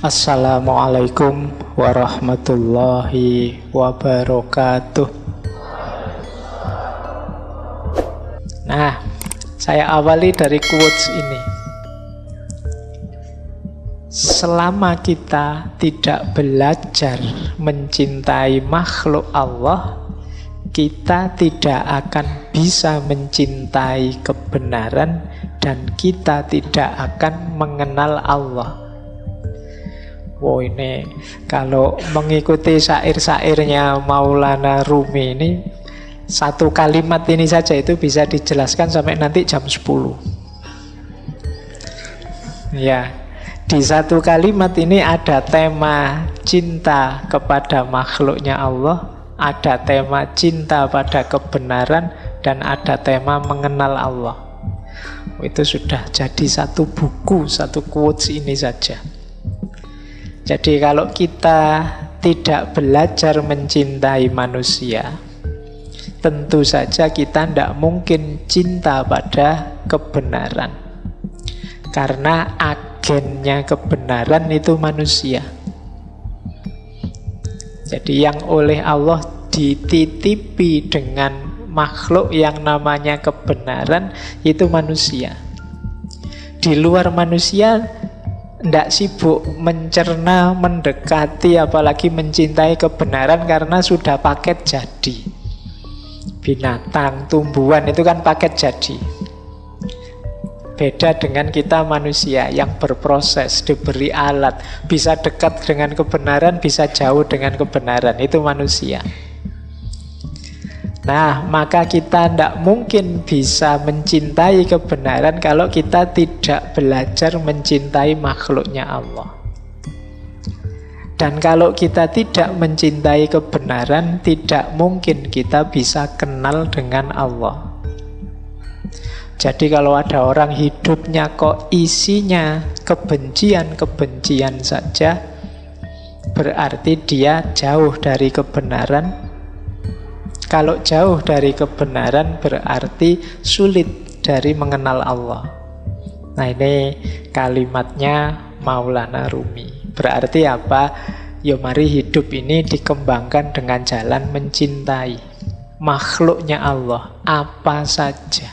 Assalamualaikum warahmatullahi wabarakatuh. Nah, saya awali dari quotes ini. Selama kita tidak belajar mencintai makhluk Allah, kita tidak akan bisa mencintai kebenaran dan kita tidak akan mengenal Allah. Wow, ini kalau mengikuti syair-syairnya Maulana Rumi ini, satu kalimat ini saja itu bisa dijelaskan sampai nanti jam 10. Ya, di satu kalimat ini ada tema cinta kepada makhluknya Allah, ada tema cinta pada kebenaran, dan ada tema mengenal Allah. Itu sudah jadi satu buku, satu quotes ini saja. Jadi kalau kita tidak belajar mencintai manusia, tentu saja kita tidak mungkin cinta pada kebenaran. Karena agennya kebenaran itu manusia. Jadi yang oleh Allah dititipi dengan makhluk yang namanya kebenaran itu manusia. Di luar manusia tidak sibuk mencerna, mendekati, apalagi mencintai kebenaran karena sudah paket jadi. Binatang, tumbuhan itu kan paket jadi. Beda dengan kita manusia yang berproses, diberi alat, bisa dekat dengan kebenaran, bisa jauh dengan kebenaran. Itu manusia. Nah, maka kita tidak mungkin bisa mencintai kebenaran kalau kita tidak belajar mencintai makhluknya Allah. Dan kalau kita tidak mencintai kebenaran, tidak mungkin kita bisa kenal dengan Allah. Jadi kalau ada orang hidupnya kok isinya kebencian-kebencian saja, berarti dia jauh dari kebenaran. Kalau jauh dari kebenaran berarti sulit dari mengenal Allah. Nah, ini kalimatnya Maulana Rumi. Berarti apa? Ya mari hidup ini dikembangkan dengan jalan mencintai makhluknya Allah apa saja.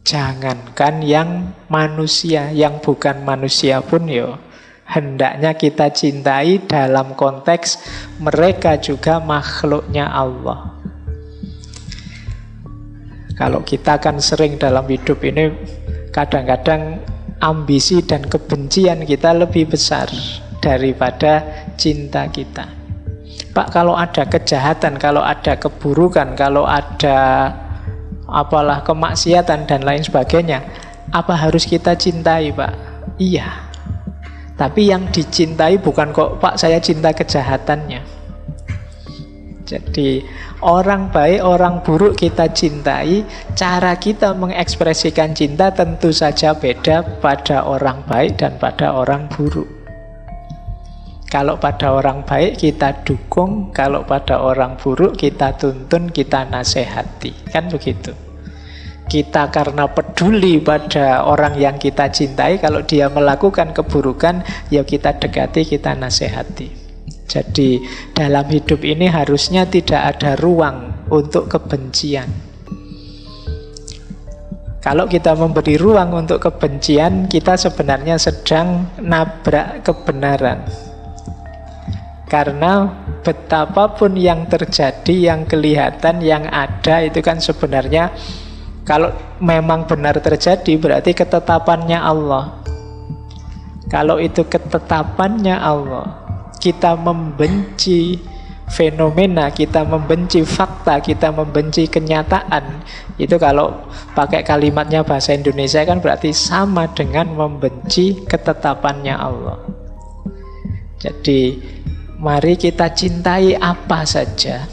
Jangankan yang manusia, yang bukan manusia pun hendaknya kita cintai dalam konteks mereka juga makhluknya Allah. Kalau kita kan sering dalam hidup ini kadang-kadang ambisi dan kebencian kita lebih besar daripada cinta kita. Pak, kalau ada kejahatan, kalau ada keburukan, kalau ada apalah kemaksiatan dan lain sebagainya, apa harus kita cintai, Pak? Iya. Tapi yang dicintai bukan kok, Pak, saya cinta kejahatannya. Jadi orang baik, orang buruk kita cintai. Cara kita mengekspresikan cinta tentu saja beda pada orang baik dan pada orang buruk. Kalau pada orang baik kita dukung, kalau pada orang buruk kita tuntun, kita nasihati. Kan begitu. Kita karena peduli pada orang yang kita cintai, kalau dia melakukan keburukan, ya kita dekati, kita nasihati. Jadi dalam hidup ini harusnya tidak ada ruang untuk kebencian. Kalau kita memberi ruang untuk kebencian, kita sebenarnya sedang nabrak kebenaran. Karena betapapun yang terjadi, yang kelihatan, yang ada, itu kan sebenarnya kalau memang benar terjadi berarti ketetapannya Allah. Kalau itu ketetapannya Allah, kita membenci fenomena, kita membenci fakta, kita membenci kenyataan, itu kalau pakai kalimatnya bahasa Indonesia kan berarti sama dengan membenci ketetapannya Allah. Jadi mari kita cintai apa saja,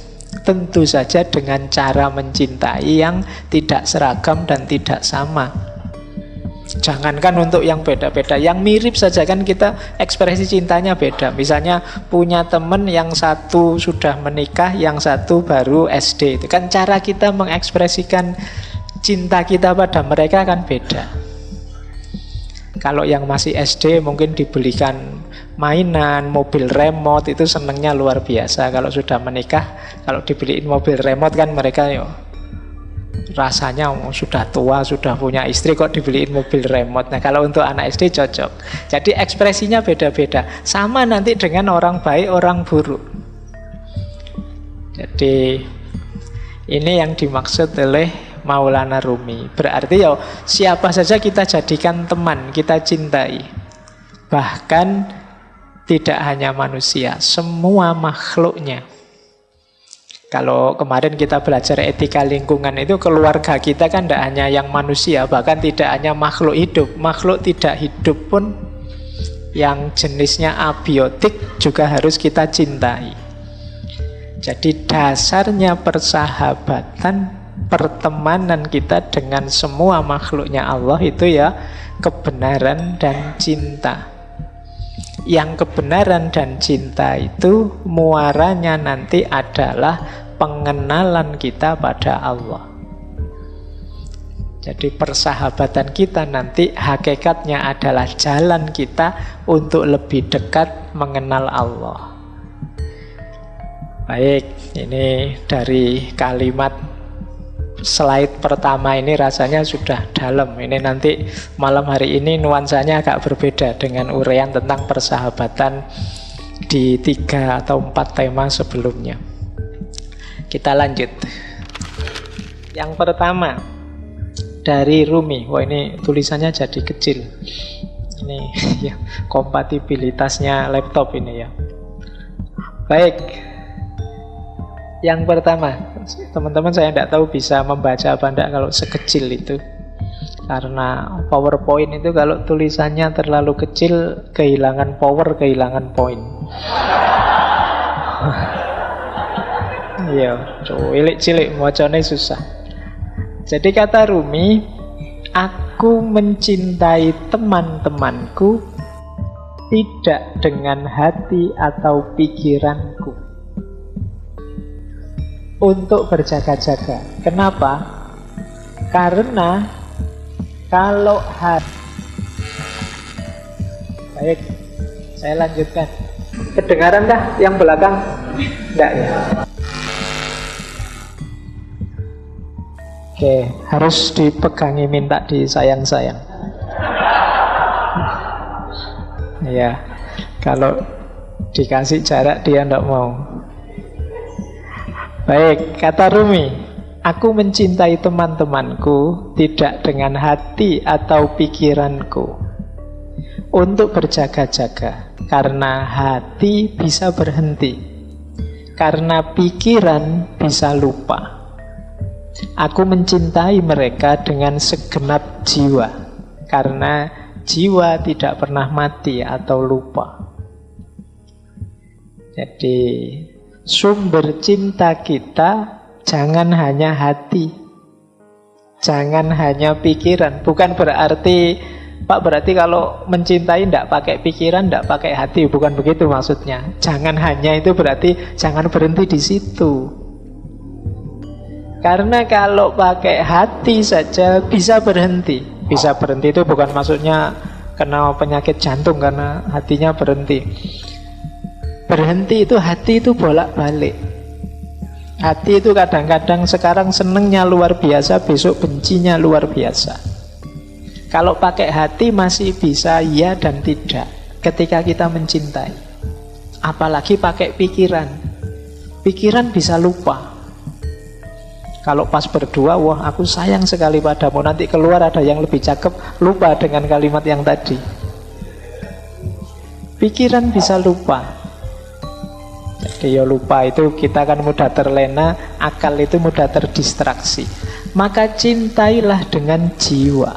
tentu saja dengan cara mencintai yang tidak seragam dan tidak sama. Jangankan untuk yang beda-beda, yang mirip saja kan kita ekspresi cintanya beda. Misalnya punya teman yang satu sudah menikah, yang satu baru SD. Itu kan cara kita mengekspresikan cinta kita pada mereka kan beda. Kalau yang masih SD mungkin dibelikan mainan, mobil remote itu senengnya luar biasa. Kalau sudah menikah, kalau dibeliin mobil remote kan mereka rasanya sudah tua, sudah punya istri kok dibeliin mobil remote. Nah kalau untuk anak SD cocok. Jadi ekspresinya beda-beda. Sama nanti dengan orang baik, orang buruk. Jadi ini yang dimaksud oleh Maulana Rumi. Berarti siapa saja kita jadikan teman, kita cintai. Bahkan tidak hanya manusia, semua makhluknya. Kalau kemarin kita belajar etika lingkungan itu, keluarga kita kan tidak hanya yang manusia, bahkan tidak hanya makhluk hidup. Makhluk tidak hidup pun yang jenisnya abiotik juga harus kita cintai. Jadi dasarnya persahabatan, pertemanan kita dengan semua makhluknya Allah itu kebenaran dan cinta. Yang kebenaran dan cinta itu muaranya nanti adalah pengenalan kita pada Allah. Jadi persahabatan kita nanti hakikatnya adalah jalan kita untuk lebih dekat mengenal Allah. Baik, ini dari kalimat slide pertama ini rasanya sudah dalam. Ini nanti malam hari ini nuansanya agak berbeda dengan uraian tentang persahabatan di 3 atau 4 tema sebelumnya. Kita lanjut. Yang pertama dari Rumi. Wah ini tulisannya jadi kecil. Ini ya, kompatibilitasnya laptop ini ya. Baik. Yang pertama, teman-teman saya tidak tahu bisa membaca apa enggak kalau sekecil itu. Karena PowerPoint itu kalau tulisannya terlalu kecil, kehilangan power, kehilangan poin. Iya, cilik-cilik, macamnya susah. Jadi kata Rumi, aku mencintai teman-temanku tidak dengan hati atau pikiranku. Untuk berjaga-jaga. Kenapa? Karena kalau baik, saya lanjutkan. Kedengaran dah yang belakang? Enggak ya? Oke, harus dipegangi, minta disayang-sayang. Ya, kalau dikasih jarak dia enggak mau. Baik, kata Rumi, aku mencintai teman-temanku tidak dengan hati atau pikiranku. Untuk berjaga-jaga, karena hati bisa berhenti, karena pikiran bisa lupa. Aku mencintai mereka dengan segenap jiwa, karena jiwa tidak pernah mati atau lupa. Jadi sumber cinta kita jangan hanya hati, jangan hanya pikiran. Bukan berarti, Pak, berarti kalau mencintai tidak pakai pikiran, tidak pakai hati. Bukan begitu maksudnya. Jangan hanya itu berarti jangan berhenti di situ. Karena kalau pakai hati saja bisa berhenti. Bisa berhenti itu bukan maksudnya kena penyakit jantung karena hatinya berhenti. Berhenti itu hati itu bolak-balik. Hati itu kadang-kadang sekarang senengnya luar biasa, besok bencinya luar biasa. Kalau pakai hati masih bisa ya dan tidak ketika kita mencintai. Apalagi pakai pikiran. Pikiran bisa lupa. Kalau pas berdua, wah aku sayang sekali padamu, nanti keluar ada yang lebih cakep, lupa dengan kalimat yang tadi. Pikiran bisa lupa. Jadi lupa itu kita kan mudah terlena, akal itu mudah terdistraksi. Maka cintailah dengan jiwa.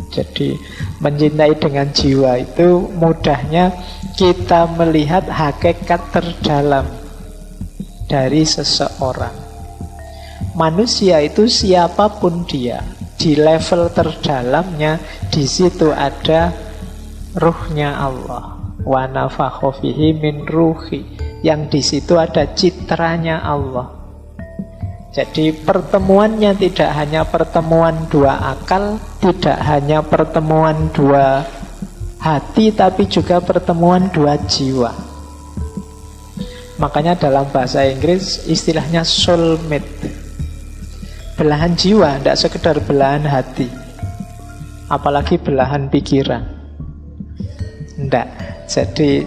Jadi mencintai dengan jiwa itu mudahnya kita melihat hakikat terdalam dari seseorang. Manusia itu siapapun dia, di level terdalamnya di situ ada ruhnya Allah. Wa nafakha fihi min ruhi, yang di situ ada citranya Allah. Jadi pertemuannya tidak hanya pertemuan dua akal, tidak hanya pertemuan dua hati tapi juga pertemuan dua jiwa. Makanya dalam bahasa Inggris istilahnya soulmate. Belahan jiwa, tidak sekedar belahan hati. Apalagi belahan pikiran. Tidak. Jadi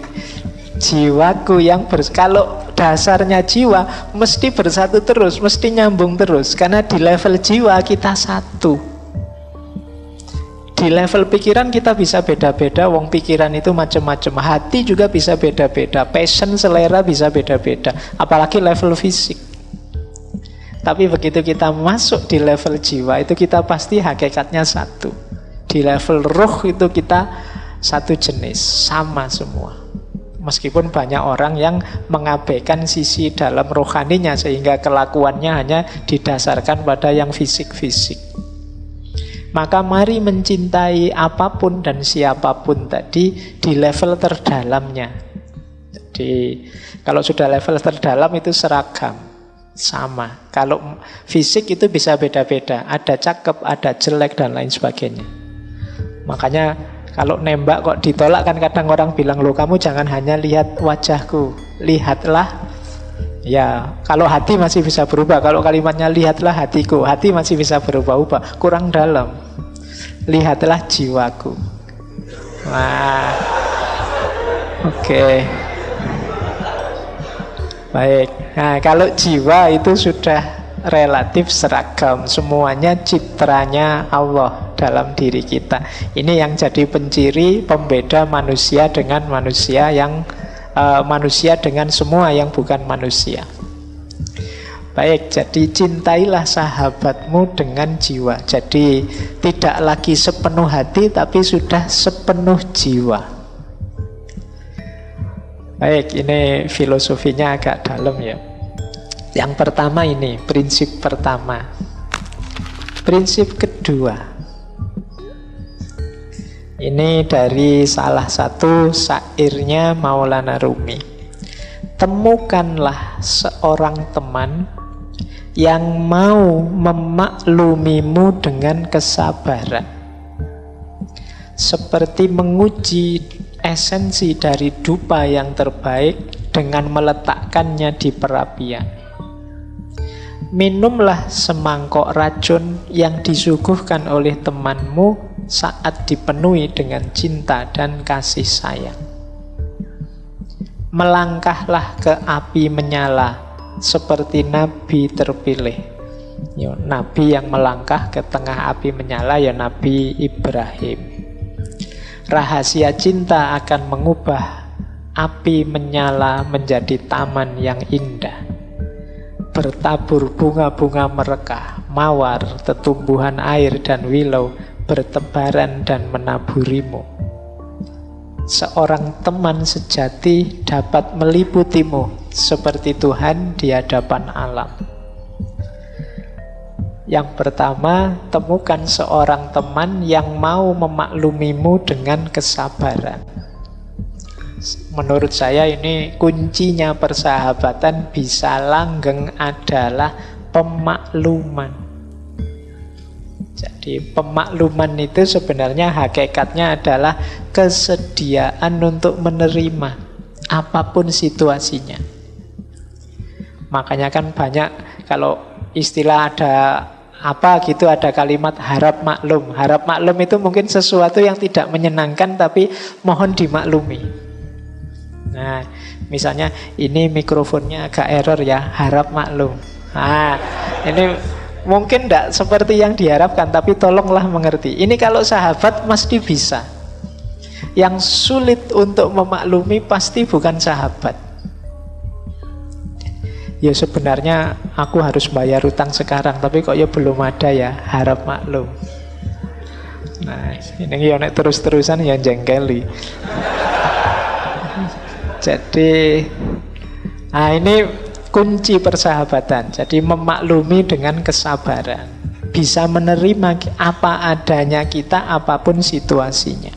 jiwaku yang kalau dasarnya jiwa mesti bersatu terus, mesti nyambung terus. Karena di level jiwa kita satu. Di level pikiran kita bisa beda-beda. Wong pikiran itu macam-macam. Hati juga bisa beda-beda. Passion, selera bisa beda-beda. Apalagi level fisik. Tapi begitu kita masuk di level jiwa, itu kita pasti hakikatnya satu. Di level ruh itu kita satu jenis, sama semua. Meskipun banyak orang yang mengabaikan sisi dalam rohaninya, sehingga kelakuannya hanya didasarkan pada yang fisik-fisik. Maka mari mencintai apapun dan siapapun tadi di level terdalamnya. Jadi kalau sudah level terdalam itu seragam, sama. Kalau fisik itu bisa beda-beda, ada cakep, ada jelek dan lain sebagainya. Makanya kalau nembak kok ditolak kan kadang orang bilang, loh kamu jangan hanya lihat wajahku, lihatlah. Ya, kalau hati masih bisa berubah. Kalau kalimatnya lihatlah hatiku, hati masih bisa berubah-ubah, kurang dalam. Lihatlah jiwaku. Wah, oke. Baik, nah kalau jiwa itu sudah relatif seragam, semuanya citranya Allah dalam diri kita. Ini yang jadi penciri pembeda manusia dengan manusia yang manusia dengan semua yang bukan manusia. Baik, jadi cintailah sahabatmu dengan jiwa. Jadi tidak lagi sepenuh hati tapi sudah sepenuh jiwa. Baik, ini filosofinya agak dalam ya. Yang pertama ini, prinsip pertama. Prinsip kedua. Ini dari salah satu syairnya Maulana Rumi. Temukanlah seorang teman yang mau memaklumimu dengan kesabaran. Seperti menguji esensi dari dupa yang terbaik dengan meletakkannya di perapian. Minumlah semangkok racun yang disuguhkan oleh temanmu saat dipenuhi dengan cinta dan kasih sayang. Melangkahlah ke api menyala seperti Nabi terpilih. Ya, Nabi yang melangkah ke tengah api menyala ya Nabi Ibrahim. Rahasia cinta akan mengubah api menyala menjadi taman yang indah. Bertabur bunga-bunga merekah, mawar, tetumbuhan air dan willow bertebaran dan menaburimu. Seorang teman sejati dapat meliputimu seperti Tuhan di hadapan alam. Yang pertama, temukan seorang teman yang mau memaklumimu dengan kesabaran. Menurut saya ini kuncinya persahabatan bisa langgeng adalah pemakluman. Jadi pemakluman itu sebenarnya hakikatnya adalah kesediaan untuk menerima apapun situasinya. Makanya kan banyak kalau istilah ada apa gitu, ada kalimat harap maklum. Harap maklum itu mungkin sesuatu yang tidak menyenangkan tapi mohon dimaklumi. Nah, misalnya ini mikrofonnya agak error ya, harap maklum. Nah, ini mungkin tidak seperti yang diharapkan tapi tolonglah mengerti. Ini kalau sahabat mesti bisa. Yang sulit untuk memaklumi pasti bukan sahabat. Ya sebenarnya aku harus bayar utang sekarang, tapi kok ya belum ada ya, harap maklum. Nah ini ya nek terus-terusan ya jengkeli. Jadi nah ini kunci persahabatan. Jadi memaklumi dengan kesabaran, bisa menerima apa adanya kita apapun situasinya.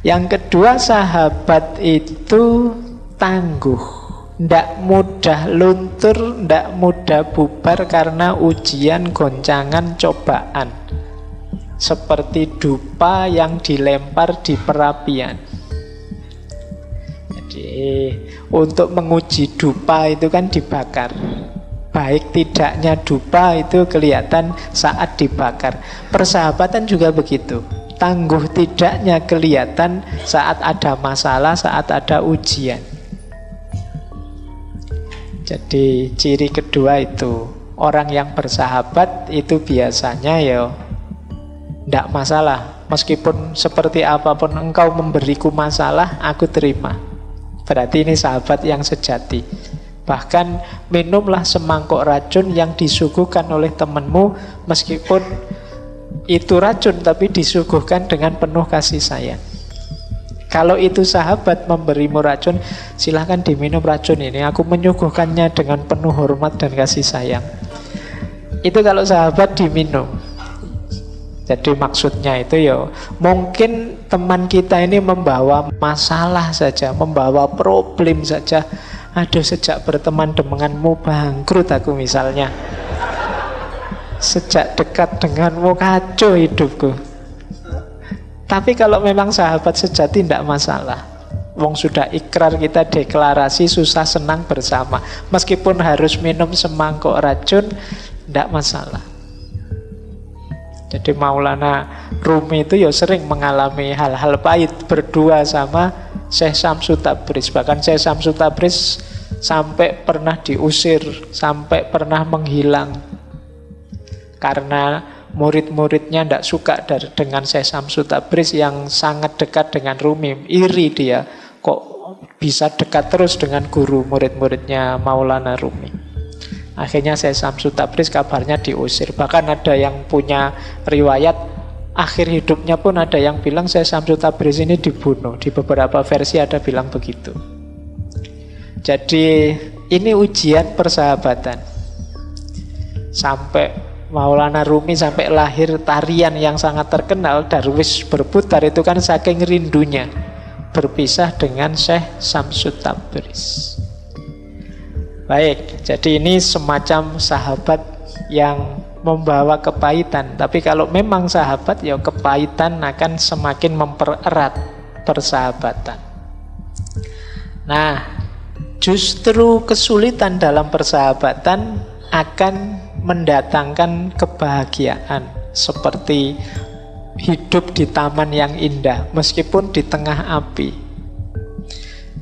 Yang kedua, sahabat itu tangguh. Tidak mudah luntur, tidak mudah bubar karena ujian, goncangan, cobaan. seperti dupa yang dilempar di perapian. Jadi untuk menguji dupa itu kan dibakar. Baik tidaknya dupa itu kelihatan saat dibakar. Persahabatan juga begitu. Tangguh tidaknya kelihatan saat ada masalah, saat ada ujian. Jadi ciri kedua itu, orang yang bersahabat itu biasanya ya tidak masalah. Meskipun seperti apapun engkau memberiku masalah, aku terima. Berarti ini sahabat yang sejati. Bahkan minumlah semangkuk racun yang disuguhkan oleh temanmu, meskipun itu racun tapi disuguhkan dengan penuh kasih sayang. Kalau itu sahabat memberimu racun, silahkan diminum racun ini, aku menyuguhkannya dengan penuh hormat dan kasih sayang. Itu kalau sahabat diminum. Jadi maksudnya itu ya, mungkin teman kita ini membawa masalah saja, membawa problem saja. Aduh, sejak berteman denganmu bangkrut aku misalnya. Sejak dekat denganmu kacau hidupku. Tapi kalau memang sahabat sejati tidak masalah. Wong sudah ikrar, kita deklarasi susah senang bersama. Meskipun harus minum semangkuk racun, tidak masalah. Jadi Maulana Rumi itu ya sering mengalami hal-hal pahit berdua sama Syekh Syamsu Tabriz. Bahkan Syekh Syamsu Tabriz sampai pernah diusir, sampai pernah menghilang karena murid-muridnya tidak suka dengan Syekh Syamsu Tabriz yang sangat dekat dengan Rumi. Iri dia, kok bisa dekat terus dengan guru murid-muridnya Maulana Rumi. Akhirnya Syekh Syamsu Tabriz kabarnya diusir. Bahkan ada yang punya riwayat akhir hidupnya pun ada yang bilang Syekh Syamsu Tabriz ini dibunuh. Di beberapa versi ada bilang begitu. Jadi ini ujian persahabatan. Sampai Maulana Rumi sampai lahir tarian yang sangat terkenal, Darwis berputar, itu kan saking rindunya berpisah dengan Syekh Syamsu Tabriz. Baik, jadi ini semacam sahabat yang membawa kepahitan. Tapi kalau memang sahabat, ya kepahitan akan semakin mempererat persahabatan. Nah, justru kesulitan dalam persahabatan akan mendatangkan kebahagiaan. Seperti hidup di taman yang indah, meskipun di tengah api.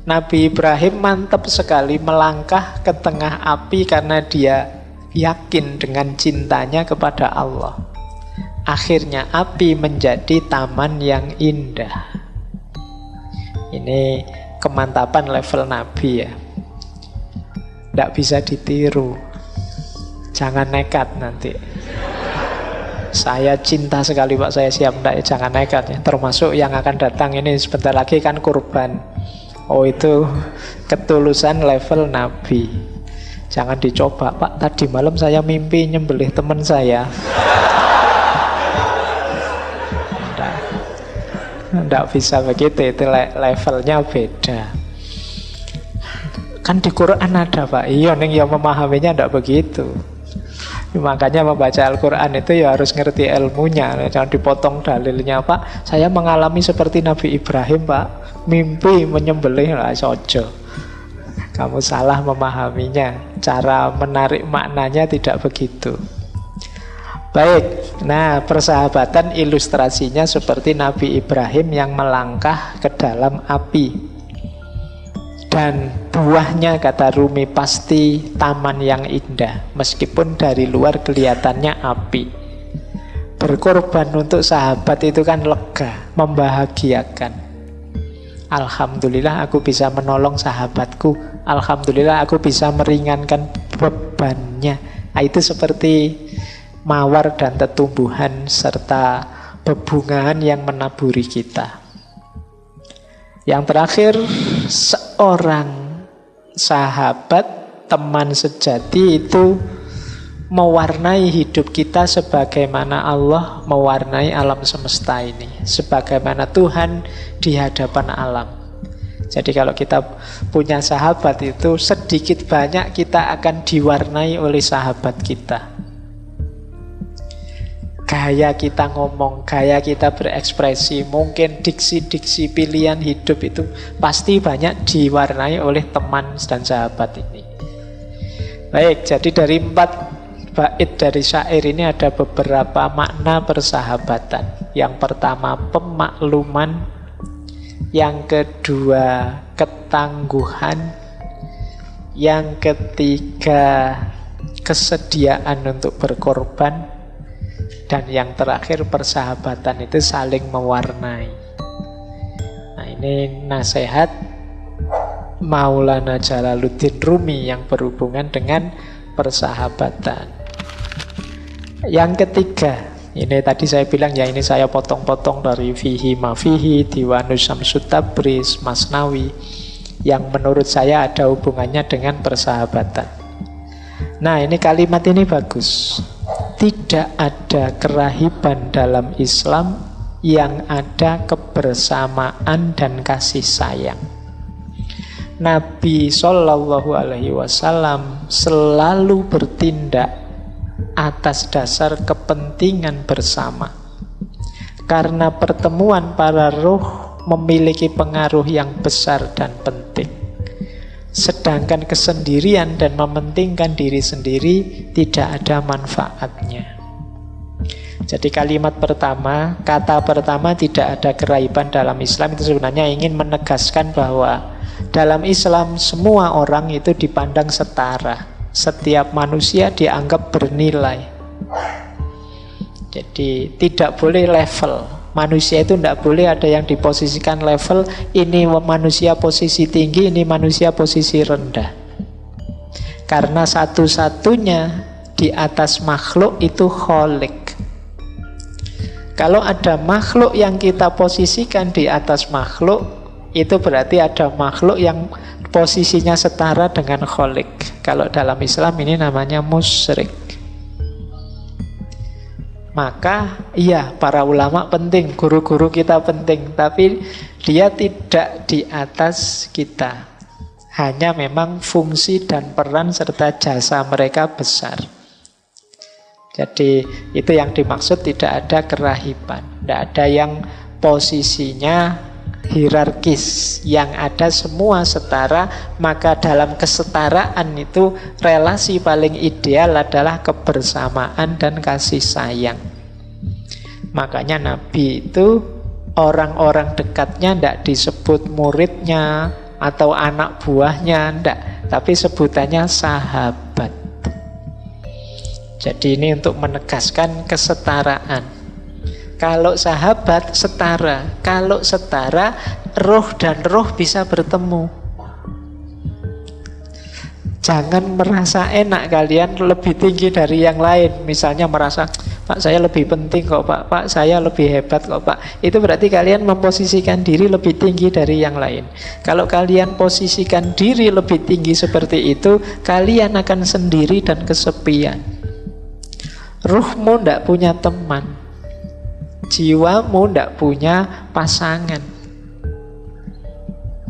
Nabi Ibrahim mantap sekali melangkah ke tengah api karena dia yakin dengan cintanya kepada Allah. Akhirnya api menjadi taman yang indah. Ini kemantapan level Nabi ya. Tidak bisa ditiru. Jangan nekat nanti. Saya cinta sekali Pak, saya siap. Tidak, jangan nekat ya. Termasuk yang akan datang ini sebentar lagi kan kurban. Oh, itu ketulusan level Nabi. Jangan dicoba, Pak, tadi malam saya mimpi nyembelih teman saya. Tidak bisa begitu, itu levelnya beda. Kan di Quran ada, Pak. Iya, yang memahaminya tidak begitu. Makanya membaca Al-Quran itu ya harus ngerti ilmunya. Jangan dipotong dalilnya, Pak. Saya mengalami seperti Nabi Ibrahim, Pak. Mimpi menyembelih, lah sojo. Kamu salah memahaminya. Cara menarik maknanya tidak begitu. Baik, nah persahabatan ilustrasinya seperti Nabi Ibrahim yang melangkah ke dalam api. Dan buahnya, kata Rumi, pasti taman yang indah. Meskipun dari luar kelihatannya api. Berkorban untuk sahabat itu kan lega, membahagiakan. Alhamdulillah aku bisa menolong sahabatku. Alhamdulillah aku bisa meringankan bebannya. Nah, itu seperti mawar dan tetumbuhan serta bebungaan yang menaburi kita. Yang terakhir, seorang sahabat, teman sejati itu mewarnai hidup kita sebagaimana Allah mewarnai alam semesta ini, sebagaimana Tuhan di hadapan alam. Jadi kalau kita punya sahabat itu sedikit banyak kita akan diwarnai oleh sahabat kita. gaya kita ngomong, gaya kita berekspresi, mungkin diksi-diksi pilihan hidup itu pasti banyak diwarnai oleh teman dan sahabat ini. Baik, jadi dari 4 bait dari syair ini ada beberapa makna persahabatan. Yang pertama pemakluman, yang kedua ketangguhan, yang ketiga kesediaan untuk berkorban, dan yang terakhir persahabatan itu saling mewarnai. Nah, ini nasihat Maulana Jalaluddin Rumi yang berhubungan dengan persahabatan. Yang ketiga, ini tadi saya bilang ya, ini saya potong-potong dari Fihi Mafihi, Diwanus Syamsut Tabriz, Masnawi, yang menurut saya ada hubungannya dengan persahabatan. Nah, ini kalimat ini bagus. Tidak ada kerahiban dalam Islam, yang ada kebersamaan dan kasih sayang. Nabi Shallallahu Alaihi Wasallam selalu bertindak atas dasar kepentingan bersama, karena pertemuan para ruh memiliki pengaruh yang besar dan penting. Sedangkan kesendirian dan mementingkan diri sendiri tidak ada manfaatnya. Jadi kalimat pertama, kata pertama tidak ada kerahiban dalam Islam, itu sebenarnya ingin menegaskan bahwa dalam Islam semua orang itu dipandang setara. Setiap manusia dianggap bernilai. Jadi tidak boleh level. Manusia itu tidak boleh ada yang diposisikan level, ini manusia posisi tinggi, ini manusia posisi rendah. Karena satu-satunya di atas makhluk itu Khalik. Kalau ada makhluk yang kita posisikan di atas makhluk, itu berarti ada makhluk yang posisinya setara dengan Khalik. Kalau dalam Islam ini namanya musyrik. Maka iya, para ulama penting, guru-guru kita penting, tapi dia tidak di atas kita. Hanya memang fungsi dan peran serta jasa mereka besar. Jadi itu yang dimaksud tidak ada kerahiban. Tidak ada yang posisinya hierarkis, yang ada semua setara. Maka dalam kesetaraan itu relasi paling ideal adalah kebersamaan dan kasih sayang. Makanya Nabi itu orang-orang dekatnya tidak disebut muridnya atau anak buahnya, tidak, tapi sebutannya sahabat. Jadi ini untuk menegaskan kesetaraan. Kalau sahabat setara, kalau setara roh dan roh bisa bertemu. Jangan merasa enak kalian lebih tinggi dari yang lain. Misalnya merasa, Pak saya lebih penting kok Pak, Pak saya lebih hebat kok Pak. Itu berarti kalian memposisikan diri lebih tinggi dari yang lain. Kalau kalian posisikan diri lebih tinggi seperti itu, kalian akan sendiri dan kesepian. Ruhmu tidak punya teman, jiwamu tidak punya pasangan.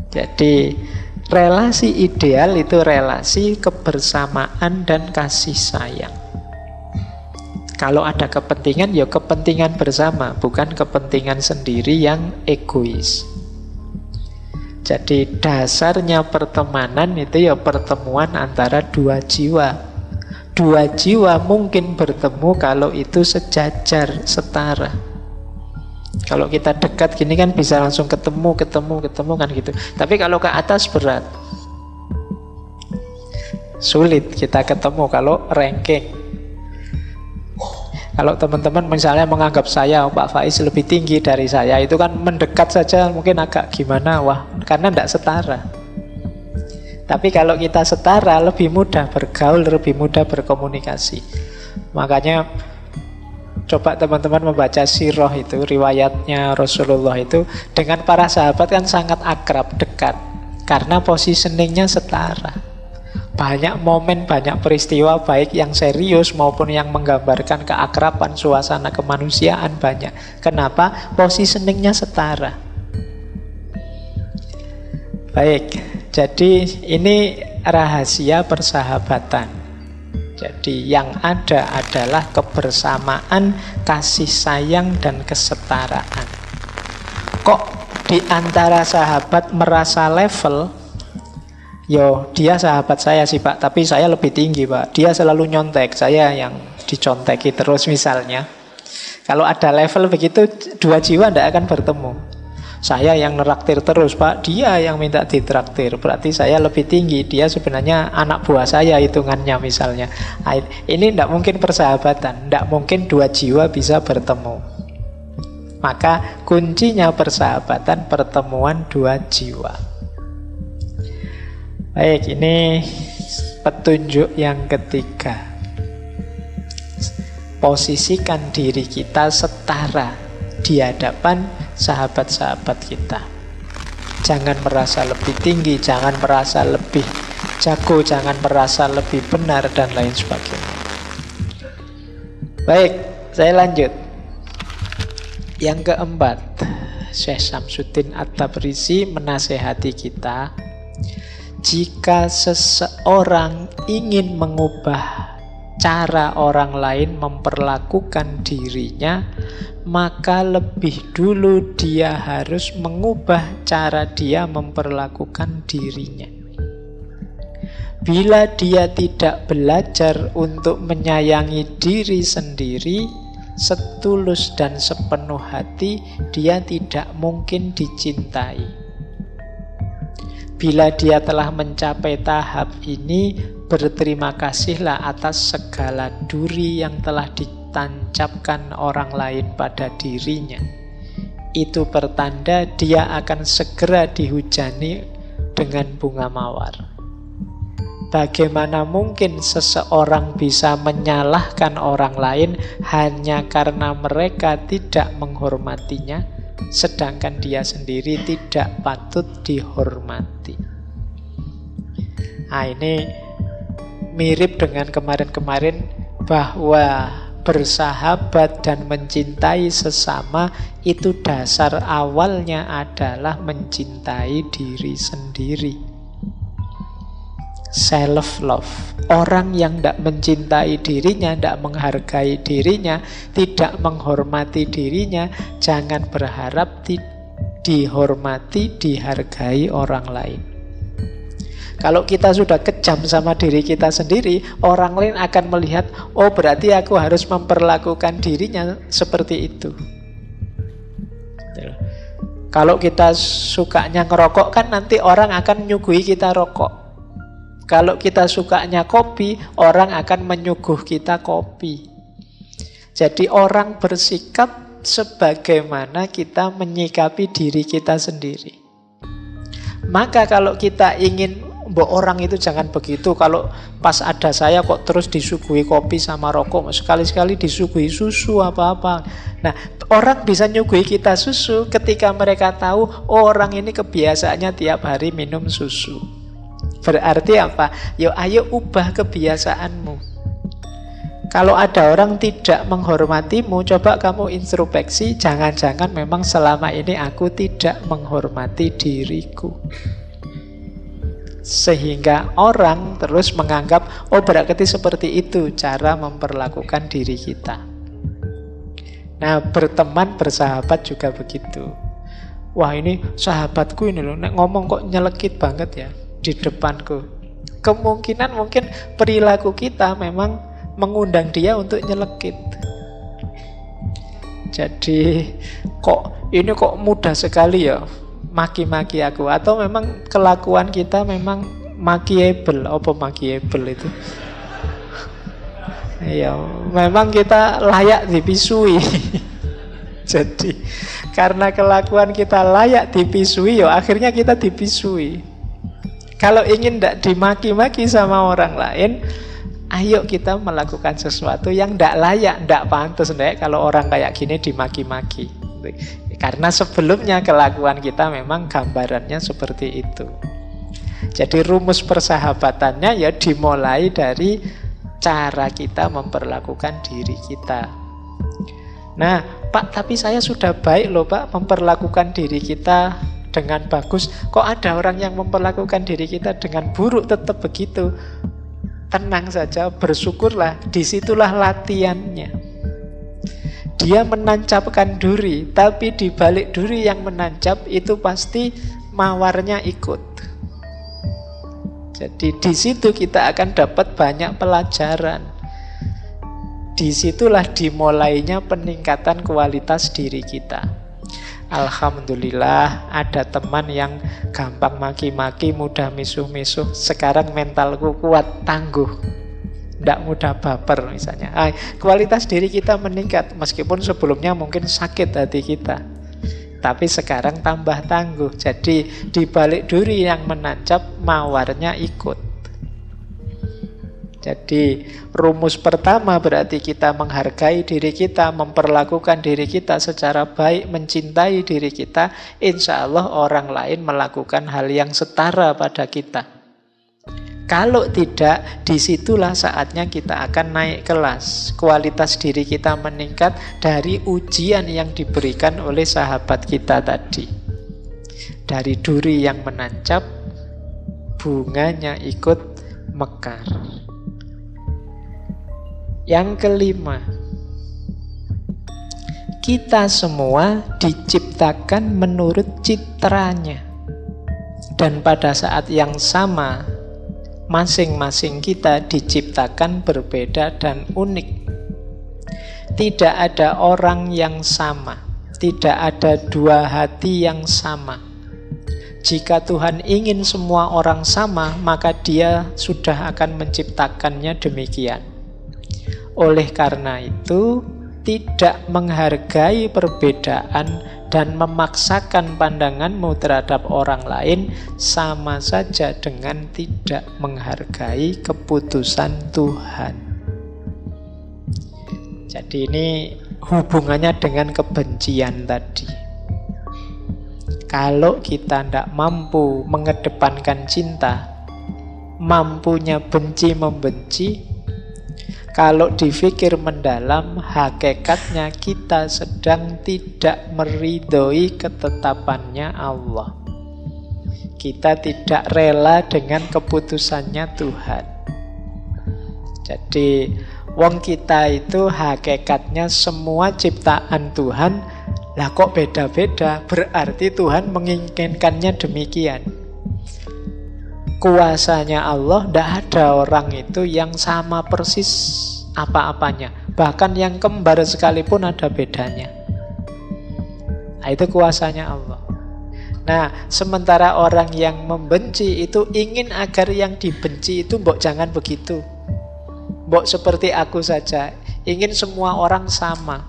Jadi relasi ideal itu relasi kebersamaan dan kasih sayang. Kalau ada kepentingan, ya kepentingan bersama, bukan kepentingan sendiri yang egois. Jadi dasarnya pertemanan itu ya pertemuan antara dua jiwa. Dua jiwa mungkin bertemu kalau itu sejajar, setara. Kalau kita dekat gini kan bisa langsung ketemu kan gitu. Tapi kalau ke atas berat. Sulit kita ketemu kalau ranking. Kalau teman-teman misalnya menganggap saya, Pak Faiz lebih tinggi dari saya, itu kan mendekat saja mungkin agak gimana, wah, karena tidak setara. Tapi kalau kita setara, lebih mudah bergaul, lebih mudah berkomunikasi. Makanya coba teman-teman membaca sirah itu, riwayatnya Rasulullah itu, dengan para sahabat kan sangat akrab, dekat, karena positioningnya setara. Banyak momen, banyak peristiwa, baik yang serius maupun yang menggambarkan keakraban, suasana kemanusiaan banyak. Kenapa? Positioningnya setara. Baik, jadi ini rahasia persahabatan. Jadi yang ada adalah kebersamaan, kasih sayang, dan kesetaraan. Kok di antara sahabat merasa level? Yo, dia sahabat saya sih Pak, tapi saya lebih tinggi Pak. Dia selalu nyontek, saya yang diconteki terus misalnya. Kalau ada level begitu, dua jiwa tidak akan bertemu. Saya yang neraktir terus Pak, dia yang minta ditraktir. Berarti saya lebih tinggi, dia sebenarnya anak buah saya hitungannya misalnya. Ini tidak mungkin persahabatan, tidak mungkin dua jiwa bisa bertemu. Maka kuncinya persahabatan, pertemuan dua jiwa. Baik, ini petunjuk yang ketiga. Posisikan diri kita setara di hadapan sahabat-sahabat kita. Jangan merasa lebih tinggi, jangan merasa lebih jago, jangan merasa lebih benar, dan lain sebagainya. Baik, saya lanjut. Yang keempat, Syekh Syamsuddin At-Tabrizi menasehati kita, jika seseorang ingin mengubah cara orang lain memperlakukan dirinya, maka lebih dulu dia harus mengubah cara dia memperlakukan dirinya. Bila dia tidak belajar untuk menyayangi diri sendiri setulus dan sepenuh hati, dia tidak mungkin dicintai. Bila dia telah mencapai tahap ini, berterima kasihlah atas segala duri yang telah ditancapkan orang lain pada dirinya. Itu pertanda dia akan segera dihujani dengan bunga mawar. Bagaimana mungkin seseorang bisa menyalahkan orang lain hanya karena mereka tidak menghormatinya, sedangkan dia sendiri tidak patut dihormati? Nah, ini mirip dengan kemarin-kemarin, bahwa bersahabat dan mencintai sesama itu dasar awalnya adalah mencintai diri sendiri. Self-love. Orang yang tidak mencintai dirinya, tidak menghargai dirinya, tidak menghormati dirinya, jangan berharap dihormati, dihargai orang lain. Kalau kita sudah kejam sama diri kita sendiri, orang lain akan melihat, oh berarti aku harus memperlakukan dirinya seperti itu. Kalau kita sukanya ngerokok, kan nanti orang akan nyuguhi kita rokok. Kalau kita sukanya kopi, orang akan menyuguh kita kopi. Jadi orang bersikap sebagaimana kita menyikapi diri kita sendiri. Maka kalau kita ingin orang itu jangan begitu, kalau pas ada saya kok terus disuguhi kopi sama rokok, sekali-sekali disuguhi susu apa-apa. Nah, orang bisa nyuguhi kita susu ketika mereka tahu, oh orang ini kebiasaannya tiap hari minum susu. Berarti apa? Yo, ayo ubah kebiasaanmu. Kalau ada orang tidak menghormatimu, coba kamu introspeksi, jangan-jangan memang selama ini aku tidak menghormati diriku. Sehingga orang terus menganggap, oh berarti seperti itu cara memperlakukan diri kita. Nah, berteman, bersahabat juga begitu. Wah, ini sahabatku ini loh, nek ngomong kok nyelekit banget ya di depanku. Kemungkinan mungkin perilaku kita memang mengundang dia untuk nyelekit. Jadi ini kok mudah sekali ya maki-maki aku, atau memang kelakuan kita memang makiable. Apa makiable itu? Ya, memang kita layak dipisui. Jadi karena kelakuan kita layak dipisui, ya akhirnya kita dipisui. Kalau ingin tidak dimaki-maki sama orang lain, ayo kita melakukan sesuatu yang tidak layak, tidak pantas. Kalau orang kayak gini dimaki-maki, karena sebelumnya kelakuan kita memang gambarannya seperti itu. Jadi rumus persahabatannya ya dimulai dari cara kita memperlakukan diri kita. Nah, Pak, tapi saya sudah baik loh Pak memperlakukan diri kita dengan bagus. Kok ada orang yang memperlakukan diri kita dengan buruk tetap begitu? tenang saja, bersyukurlah. Disitulah latihannya. Dia menancapkan duri, tapi di balik duri yang menancap itu pasti mawarnya ikut. Jadi di situ kita akan dapat banyak pelajaran. Disitulah dimulainya peningkatan kualitas diri kita. Alhamdulillah ada teman yang gampang maki-maki, mudah misuh-misuh. Sekarang mentalku kuat, tangguh, tidak mudah baper misalnya. Kualitas diri kita meningkat, meskipun sebelumnya mungkin sakit hati kita, tapi sekarang tambah tangguh. Jadi di balik duri yang menancap, mawarnya ikut. Jadi rumus pertama berarti kita menghargai diri kita, memperlakukan diri kita secara baik, mencintai diri kita. Insya Allah orang lain melakukan hal yang setara pada kita. Kalau tidak, disitulah saatnya kita akan naik kelas. Kualitas diri kita meningkat dari ujian yang diberikan oleh sahabat kita tadi. Dari duri yang menancap, bunganya ikut mekar. Yang kelima, kita semua diciptakan menurut citranya. Dan pada saat yang sama, masing-masing kita diciptakan berbeda dan unik. Tidak ada orang yang sama, tidak ada dua hati yang sama. Jika Tuhan ingin semua orang sama, maka Dia sudah akan menciptakannya demikian. Oleh karena itu, tidak menghargai perbedaan dan memaksakan pandanganmu terhadap orang lain sama saja dengan tidak menghargai keputusan Tuhan. Jadi ini hubungannya dengan kebencian tadi. Kalau kita tidak mampu mengedepankan cinta, mampunya benci membenci, kalau dipikir mendalam, hakikatnya kita sedang tidak meridhoi ketetapannya Allah. Kita tidak rela dengan keputusannya Tuhan. Jadi, wong kita itu hakikatnya semua ciptaan Tuhan. Lah kok beda-beda? Berarti Tuhan menginginkannya demikian. Kuasanya Allah, tidak ada orang itu yang sama persis apa-apanya. Bahkan yang kembar sekalipun ada bedanya. Nah, itu kuasanya Allah. Nah, sementara orang yang membenci itu ingin agar yang dibenci itu mbok jangan begitu. Mbok seperti aku saja. Ingin semua orang sama.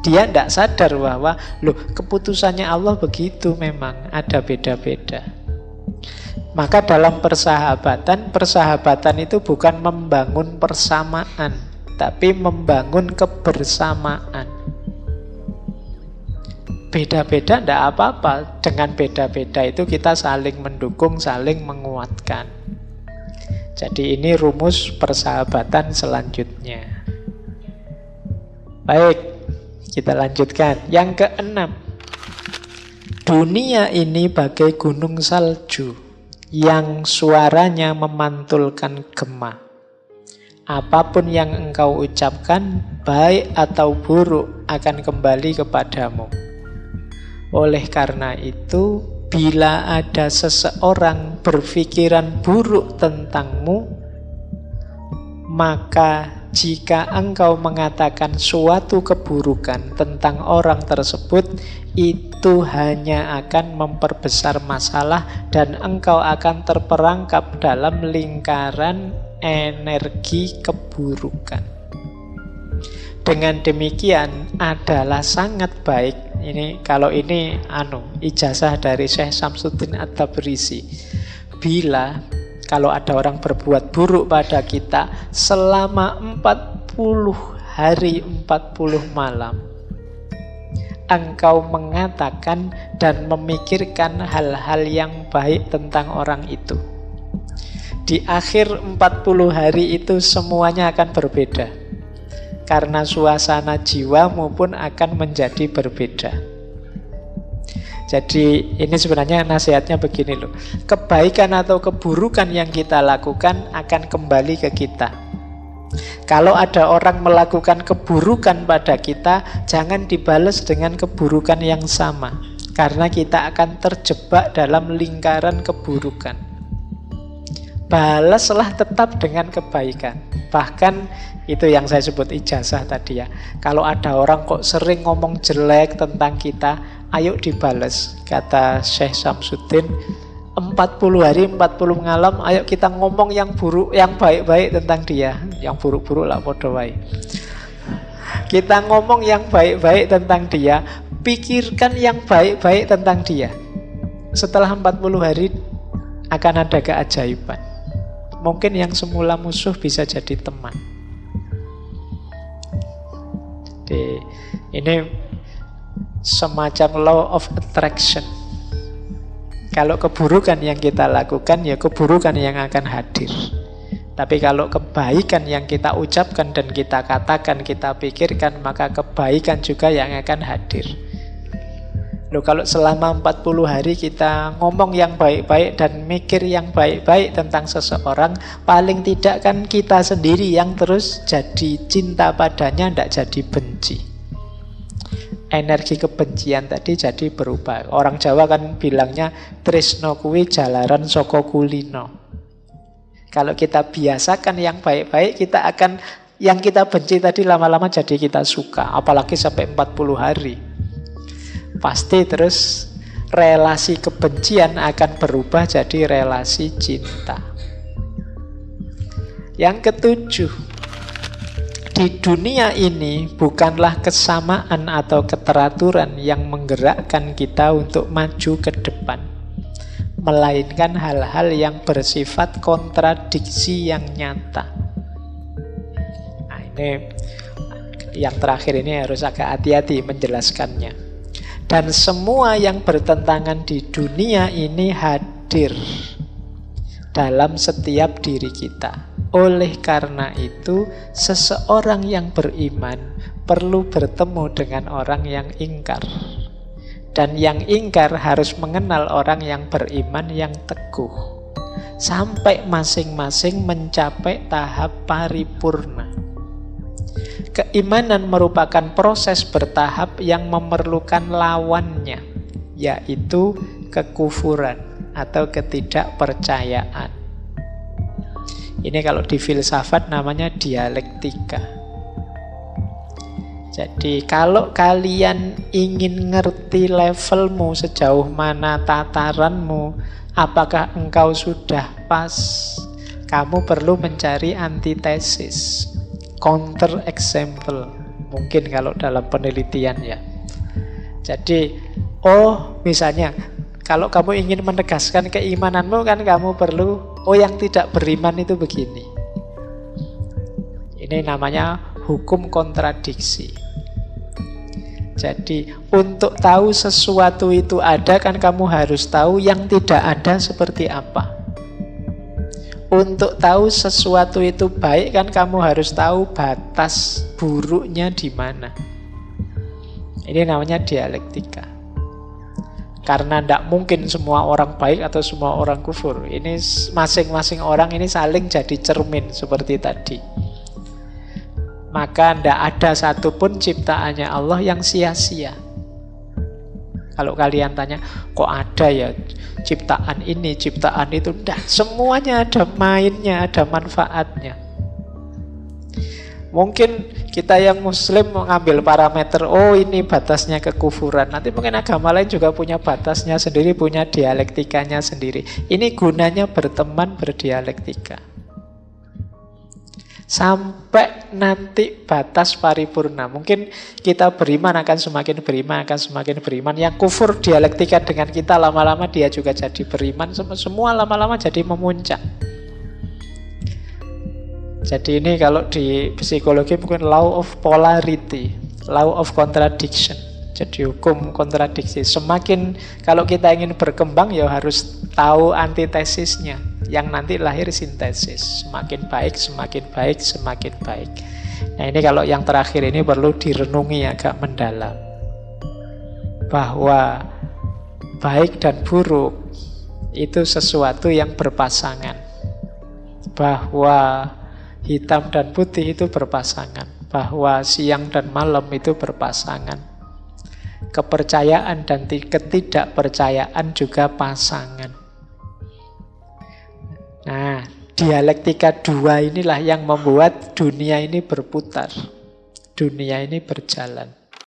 Dia tidak sadar bahwa keputusannya Allah begitu, memang ada beda-beda. Maka dalam persahabatan itu bukan membangun persamaan, tapi membangun kebersamaan. Beda-beda tidak apa-apa. Dengan beda-beda itu kita saling mendukung, saling menguatkan. Jadi ini rumus persahabatan selanjutnya. Baik, kita lanjutkan. Yang keenam, dunia ini bagai gunung salju yang suaranya memantulkan gema. Apapun yang engkau ucapkan, baik atau buruk, akan kembali kepadamu. Oleh karena itu, bila ada seseorang berpikiran buruk tentangmu, maka jika engkau mengatakan suatu keburukan tentang orang tersebut, itu hanya akan memperbesar masalah dan engkau akan terperangkap dalam lingkaran energi keburukan. Dengan demikian adalah sangat baik. Kalau ini ijazah dari Syekh Syamsuddin At-Tabrisi. Kalau ada orang berbuat buruk pada kita selama 40 hari 40 malam, engkau mengatakan dan memikirkan hal-hal yang baik tentang orang itu. Di akhir 40 hari itu semuanya akan berbeda. Karena suasana jiwamu pun akan menjadi berbeda. Jadi ini sebenarnya nasihatnya begini loh. Kebaikan atau keburukan yang kita lakukan akan kembali ke kita. Kalau ada orang melakukan keburukan pada kita, jangan dibalas dengan keburukan yang sama, karena kita akan terjebak dalam lingkaran keburukan. Balaslah tetap dengan kebaikan. Bahkan itu yang saya sebut ijazah tadi ya. Kalau ada orang kok sering ngomong jelek tentang kita, ayo dibales. Kata Syekh Samsuddin, 40 hari 40 malam, ayo kita ngomong yang buruk, yang baik-baik tentang dia. Yang buruk-buruk lah podo wae. Kita ngomong yang baik-baik tentang dia, pikirkan yang baik-baik tentang dia. Setelah 40 hari akan ada keajaiban. Mungkin yang semula musuh bisa jadi teman. Jadi, ini semacam law of attraction. Kalau keburukan yang kita lakukan, ya keburukan yang akan hadir. Tapi kalau kebaikan yang kita ucapkan dan kita katakan, kita pikirkan, maka kebaikan juga yang akan hadir. Loh, kalau selama 40 hari kita ngomong yang baik-baik dan mikir yang baik-baik tentang seseorang, paling tidak kan kita sendiri yang terus jadi cinta padanya, tidak jadi benci. Energi kebencian tadi jadi berubah. Orang Jawa kan bilangnya tresno kuwi jalaran saka kulino. Kalau kita biasakan yang baik-baik, kita akan yang kita benci tadi lama-lama jadi kita suka. Apalagi sampai 40 hari. Pasti terus relasi kebencian akan berubah jadi relasi cinta. Yang ketujuh, di dunia ini bukanlah kesamaan atau keteraturan yang menggerakkan kita untuk maju ke depan, melainkan hal-hal yang bersifat kontradiksi yang nyata. Nah, ini yang terakhir ini harus agak hati-hati menjelaskannya. Dan semua yang bertentangan di dunia ini hadir dalam setiap diri kita. Oleh karena itu, seseorang yang beriman perlu bertemu dengan orang yang ingkar. Dan yang ingkar harus mengenal orang yang beriman yang teguh. Sampai masing-masing mencapai tahap paripurna. Keimanan merupakan proses bertahap yang memerlukan lawannya, yaitu kekufuran atau ketidakpercayaan. Ini kalau di filsafat namanya dialektika. Jadi kalau kalian ingin ngerti levelmu, sejauh mana tataranmu, apakah engkau sudah pas, kamu perlu mencari antitesis, counter example, mungkin kalau dalam penelitian ya. Jadi, misalnya kalau kamu ingin menegaskan keimananmu, kan kamu perlu, yang tidak beriman itu begini. Ini namanya hukum kontradiksi. Jadi, untuk tahu sesuatu itu ada, kan kamu harus tahu yang tidak ada seperti apa. Untuk tahu sesuatu itu baik, kan kamu harus tahu batas buruknya di mana. Ini namanya dialektika. Karena tidak mungkin semua orang baik atau semua orang kufur. Ini masing-masing orang ini saling jadi cermin seperti tadi. Maka tidak ada satupun ciptaannya Allah yang sia-sia. Kalau kalian tanya, kok ada ya ciptaan ini, ciptaan itu? Tidak, semuanya ada mainnya, ada manfaatnya. Mungkin kita yang muslim mengambil parameter, ini batasnya kekufuran. Nanti mungkin agama lain juga punya batasnya sendiri, punya dialektikanya sendiri. Ini gunanya berteman, berdialektika. Sampai nanti batas paripurna. Mungkin kita beriman akan semakin beriman, akan semakin beriman. Yang kufur dialektika dengan kita, lama-lama dia juga jadi beriman. Semua lama-lama jadi memuncak. Jadi ini kalau di psikologi mungkin law of polarity, law of contradiction. Jadi hukum kontradiksi. Semakin kalau kita ingin berkembang, ya harus tahu antitesisnya, yang nanti lahir sintesis. Semakin baik, semakin baik, semakin baik. Nah, ini kalau yang terakhir ini perlu direnungi agak mendalam. Bahwa baik dan buruk itu sesuatu yang berpasangan. Bahwa hitam dan putih itu berpasangan. Bahwa siang dan malam itu berpasangan. Kepercayaan dan ketidakpercayaan juga pasangan. Nah, dialektika dua inilah yang membuat dunia ini berputar. Dunia ini berjalan.